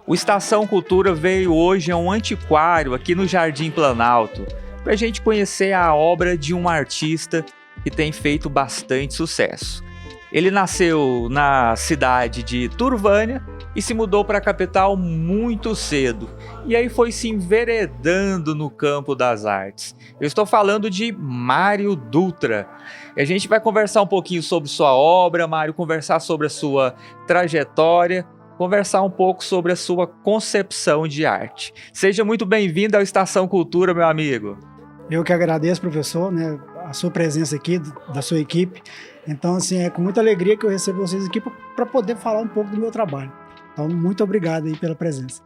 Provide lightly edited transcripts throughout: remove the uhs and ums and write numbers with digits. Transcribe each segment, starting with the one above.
O Estação Cultura veio hoje a um antiquário aqui no Jardim Planalto, para a gente conhecer a obra de um artista que tem feito bastante sucesso. Ele nasceu na cidade de Turvânia e se mudou para a capital muito cedo, e aí foi se enveredando no campo das artes. Eu estou falando de Mário Dutra. E a gente vai conversar um pouquinho sobre sua obra, Mário, conversar sobre a sua trajetória, conversar um pouco sobre a sua concepção de arte. Seja muito bem-vindo ao Estação Cultura, meu amigo. Eu que agradeço, professor, né, a sua presença aqui, da sua equipe. Então, assim, é com muita alegria que eu recebo vocês aqui para poder falar um pouco do meu trabalho. Então, muito obrigado aí pela presença.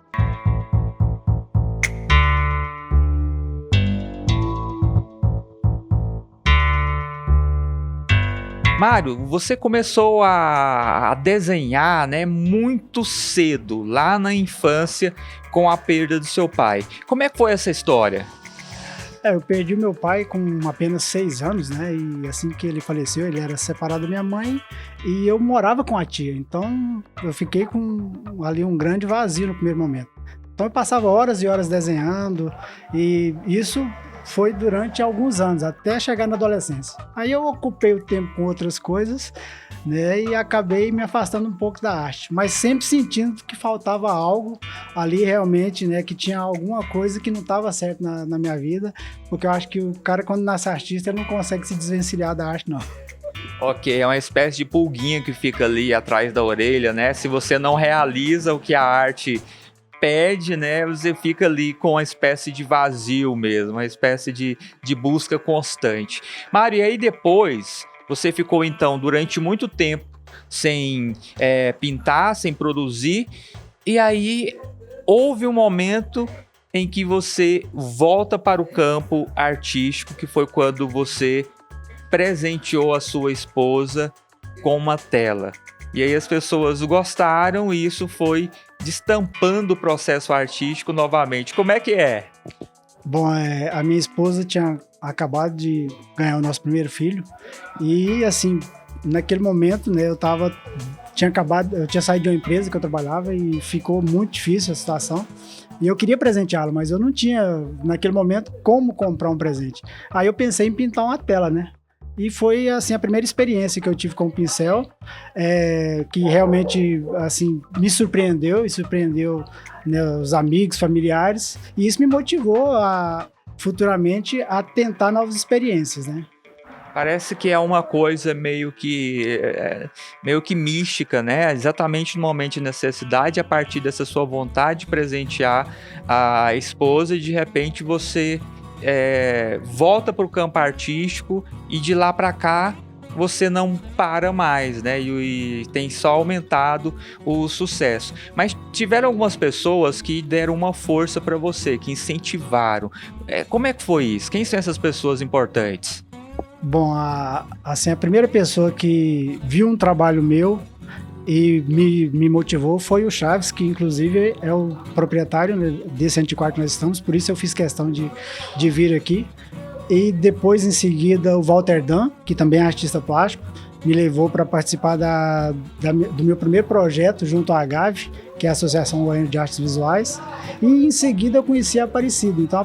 Mário, você começou a desenhar, né, muito cedo, lá na infância, com a perda do seu pai. Como é que foi essa história? Eu perdi meu pai com apenas 6 anos, né? E assim que ele faleceu, ele era separado da minha mãe e eu morava com a tia. Então, eu fiquei com ali um grande vazio no primeiro momento. Então, eu passava horas e horas desenhando e isso foi durante alguns anos, até chegar na adolescência. Aí eu ocupei o tempo com outras coisas, né, e acabei me afastando um pouco da arte, mas sempre sentindo que faltava algo ali realmente, né, que tinha alguma coisa que não estava certo na minha vida, porque eu acho que o cara, quando nasce artista, ele não consegue se desvencilhar da arte, não. Ok, é uma espécie de pulguinha que fica ali atrás da orelha, né? Se você não realiza o que a arte pede, né, você fica ali com uma espécie de vazio mesmo, uma espécie de busca constante. Mário, e aí depois, você ficou então durante muito tempo sem pintar, sem produzir, e aí houve um momento em que você volta para o campo artístico, que foi quando você presenteou a sua esposa com uma tela. E aí as pessoas gostaram e isso foi destampando o processo artístico novamente. Como é que é? Bom, a minha esposa tinha acabado de ganhar o nosso primeiro filho e, assim, naquele momento, né, eu tinha saído de uma empresa que eu trabalhava e ficou muito difícil a situação. E eu queria presenteá-la, mas eu não tinha, naquele momento, como comprar um presente. Aí eu pensei em pintar uma tela, né? E foi, assim, a primeira experiência que eu tive com o pincel, que realmente, assim, me surpreendeu e surpreendeu, né, os amigos, familiares, e isso me motivou futuramente a tentar novas experiências, né? Parece que é uma coisa meio que mística, né? Exatamente no momento de necessidade, a partir dessa sua vontade de presentear a esposa, e de repente você volta para o campo artístico e de lá para cá você não para mais, né? E tem só aumentado o sucesso. Mas tiveram algumas pessoas que deram uma força para você, que incentivaram. Como é que foi isso? Quem são essas pessoas importantes? Bom, a primeira pessoa que viu um trabalho meu e me motivou foi o Chaves, que inclusive é o proprietário, né, desse antiquário que nós estamos, por isso eu fiz questão de vir aqui. E depois, em seguida, o Walter Dan, que também é artista plástico, me levou para participar do meu primeiro projeto junto à AGAVE, que é a Associação Goiana de Artes Visuais, e em seguida eu conheci a Aparecida,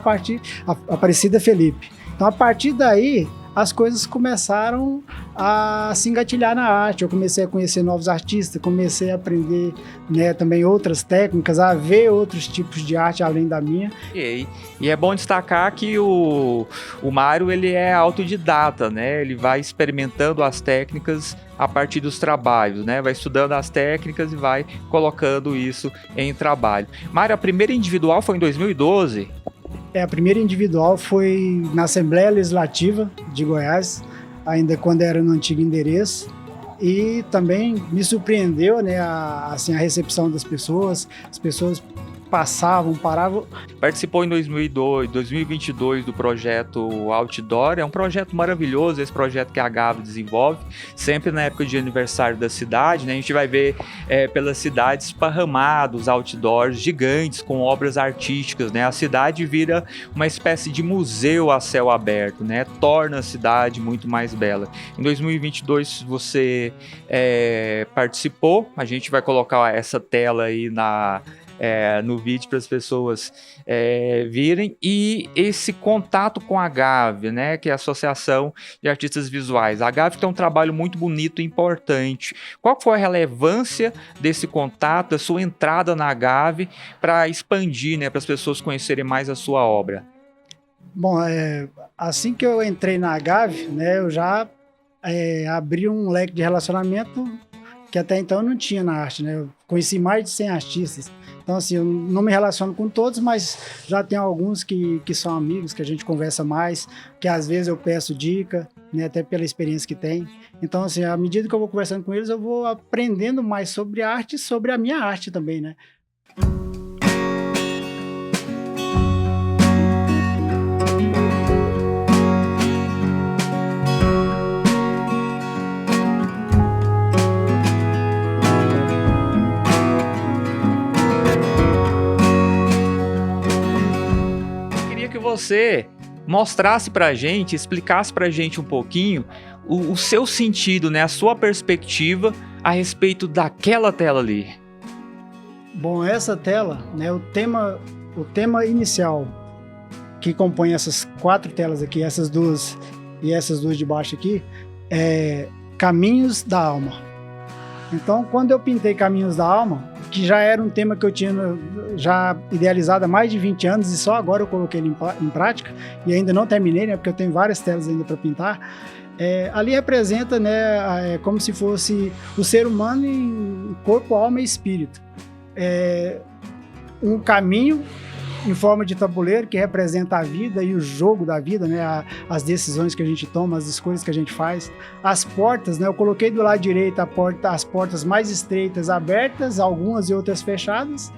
Aparecida Felipe. Então, a partir daí, as coisas começaram a se engatilhar na arte. Eu comecei a conhecer novos artistas, comecei a aprender, né, também outras técnicas, a ver outros tipos de arte além da minha. E é bom destacar que o Mário, ele é autodidata, né? Ele vai experimentando as técnicas a partir dos trabalhos, né? Vai estudando as técnicas e vai colocando isso em trabalho. Mário, a primeira individual foi em 2012? A primeira individual foi na Assembleia Legislativa de Goiás, ainda quando era no antigo endereço, e também me surpreendeu, né, a recepção das pessoas. As pessoas paravam. Participou em 2022 do projeto Outdoor. É um projeto maravilhoso, esse projeto que a AGAVE desenvolve, sempre na época de aniversário da cidade, né? A gente vai ver pela cidade esparramados outdoors gigantes com obras artísticas, né? A cidade vira uma espécie de museu a céu aberto, né? Torna a cidade muito mais bela. Em 2022 você participou, a gente vai colocar essa tela aí no vídeo para as pessoas virem. E esse contato com a Gávea, né, que é a Associação de Artistas Visuais. A Gávea tem um trabalho muito bonito e importante. Qual foi a relevância desse contato, da sua entrada na Gávea para expandir, né, para as pessoas conhecerem mais a sua obra? Bom, assim que eu entrei na Gávea, né, eu já abri um leque de relacionamento que até então eu não tinha na arte, né? Eu conheci mais de 100 artistas. Então, assim, eu não me relaciono com todos, mas já tem alguns que são amigos, que a gente conversa mais, que às vezes eu peço dica, né? Até pela experiência que tem. Então, assim, à medida que eu vou conversando com eles, eu vou aprendendo mais sobre arte e sobre a minha arte também, né? Você mostrasse pra gente, explicasse pra gente um pouquinho o seu sentido, né, a sua perspectiva a respeito daquela tela ali. Bom, essa tela, né, o tema inicial que compõe essas 4 telas aqui, essas duas e essas duas de baixo aqui, é Caminhos da Alma. Então, quando eu pintei Caminhos da Alma, que já era um tema que eu tinha já idealizado há mais de 20 anos e só agora eu coloquei ele em prática e ainda não terminei, né, porque eu tenho várias telas ainda para pintar, ali representa, né, como se fosse o ser humano em corpo, alma e espírito. Um caminho em forma de tabuleiro que representa a vida e o jogo da vida, né? As decisões que a gente toma, as escolhas que a gente faz. As portas, né? Eu coloquei do lado direito as portas mais estreitas abertas, algumas e outras fechadas.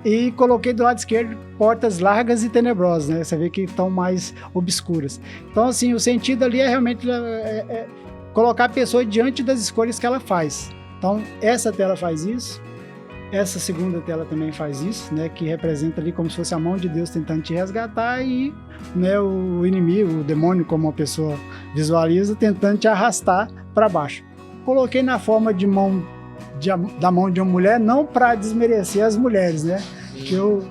E coloquei do lado esquerdo portas largas e tenebrosas, né? Você vê que estão mais obscuras. Então, assim, o sentido ali é realmente colocar a pessoa diante das escolhas que ela faz. Então, essa tela faz isso. Essa segunda tela também faz isso, né, que representa ali como se fosse a mão de Deus tentando te resgatar e, né, o inimigo, o demônio, como uma pessoa visualiza, tentando te arrastar para baixo. Coloquei na forma de da mão de uma mulher, não para desmerecer as mulheres, né, que eu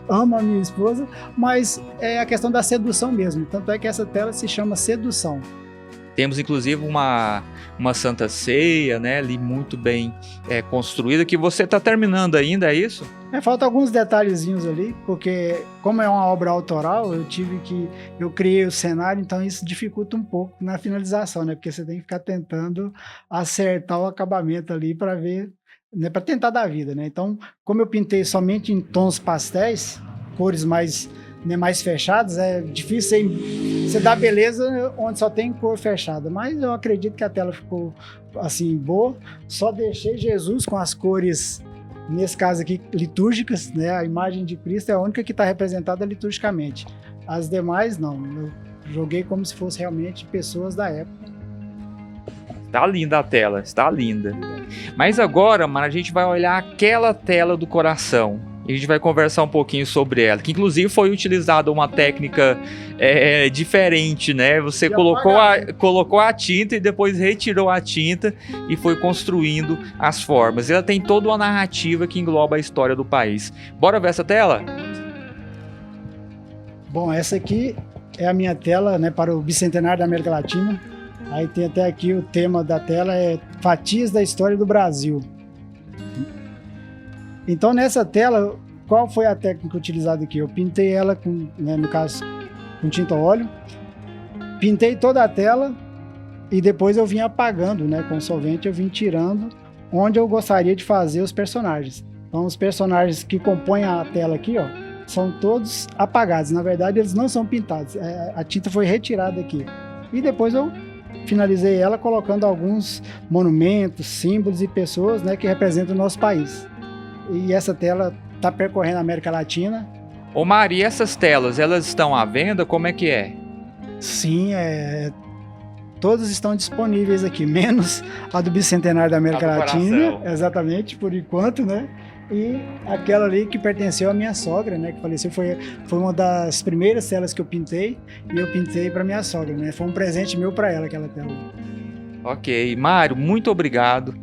amo a minha esposa, mas é a questão da sedução mesmo. Tanto é que essa tela se chama Sedução. Temos, inclusive, uma Santa Ceia, né, ali muito bem construída, que você está terminando ainda, é isso? Falta alguns detalhezinhos ali, porque como é uma obra autoral, eu criei o cenário, então isso dificulta um pouco na finalização, né, porque você tem que ficar tentando acertar o acabamento ali para ver, né, para tentar dar vida, né. Então, como eu pintei somente em tons pastéis, cores mais fechadas, é difícil você dar beleza onde só tem cor fechada, mas eu acredito que a tela ficou assim boa. Só deixei Jesus com as cores, nesse caso aqui, litúrgicas, né? A imagem de Cristo é a única que está representada liturgicamente. As demais não, eu joguei como se fosse realmente pessoas da época. Está linda a tela, está linda. Mas agora, mano, a gente vai olhar aquela tela do coração. E a gente vai conversar um pouquinho sobre ela, que inclusive foi utilizada uma técnica diferente, né? Você colocou a tinta e depois retirou a tinta e foi construindo as formas. Ela tem toda uma narrativa que engloba a história do país. Bora ver essa tela? Bom, essa aqui é a minha tela, né, para o Bicentenário da América Latina. Aí tem até aqui o tema da tela, Fatias da História do Brasil. Então, nessa tela, qual foi a técnica utilizada aqui? Eu pintei ela, no caso, com tinta a óleo. Pintei toda a tela e depois eu vim apagando, né? Com solvente eu vim tirando onde eu gostaria de fazer os personagens. Então, os personagens que compõem a tela aqui, ó, são todos apagados. Na verdade, eles não são pintados. A tinta foi retirada aqui. E depois eu finalizei ela colocando alguns monumentos, símbolos e pessoas, né, que representam o nosso país. E essa tela está percorrendo a América Latina. Ô Mari, essas telas, elas estão à venda? Como é que é? Sim, todas estão disponíveis aqui, menos a do Bicentenário da América Latina, exatamente, por enquanto, né? E aquela ali que pertenceu à minha sogra, né? Que faleceu, foi uma das primeiras telas que eu pintei, e eu pintei para minha sogra, né? Foi um presente meu para ela, aquela tela. Ok, Mário, muito obrigado.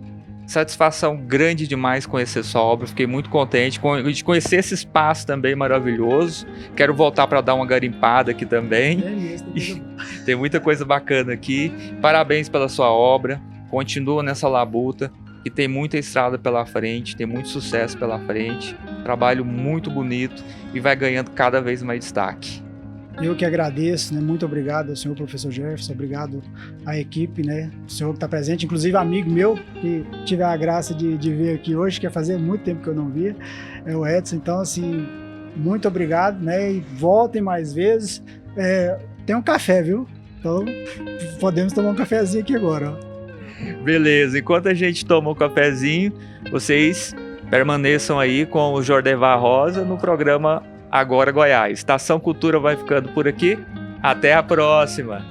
Satisfação grande demais conhecer sua obra, fiquei muito contente de conhecer esse espaço também maravilhoso. Quero voltar para dar uma garimpada aqui também. É mesmo, tem muita coisa bacana aqui. Parabéns pela sua obra, continua nessa labuta, que tem muita estrada pela frente, tem muito sucesso pela frente, trabalho muito bonito e vai ganhando cada vez mais destaque. Eu que agradeço, né? Muito obrigado ao senhor professor Jefferson, obrigado à equipe, né? O senhor que está presente, inclusive amigo meu, que tive a graça de ver aqui hoje, que fazia muito tempo que eu não via, é o Edson. Então, assim, muito obrigado, né? E voltem mais vezes. Tem um café, viu? Então, podemos tomar um cafezinho aqui agora, ó. Beleza, enquanto a gente toma um cafezinho, vocês permaneçam aí com o Jordevar Rosa no programa Agora Goiás. Estação Cultura vai ficando por aqui. Até a próxima!